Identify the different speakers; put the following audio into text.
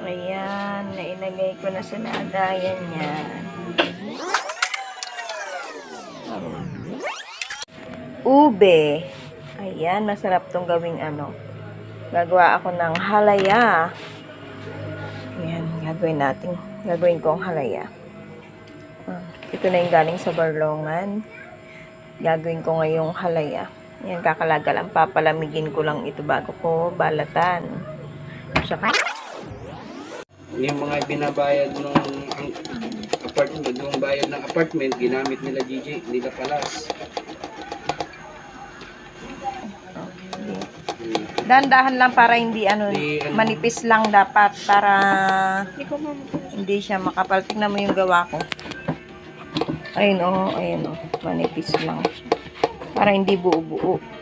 Speaker 1: Ayan, nailagay ko na sa lagayan niya. Ube. Ayan, masarap tong gawing ano. Gagawa ako ng halaya. Ayan, gagawin ko ang halaya. Ito na yung galing sa barlongan. Gagawin ko ngayong halaya. Ayan, kakalaga lang. Papalamigin ko lang ito bago ko balatan. Saka
Speaker 2: yung mga binabayad ng apartment, yung bayad ng apartment, ginamit nila DJ, nila Palas.
Speaker 1: dahan-dahan lang para hindi manipis lang dapat para hindi siya makapal. Tingnan mo yung gawa ko. Ayun oh, manipis lang. Para hindi buo-buo.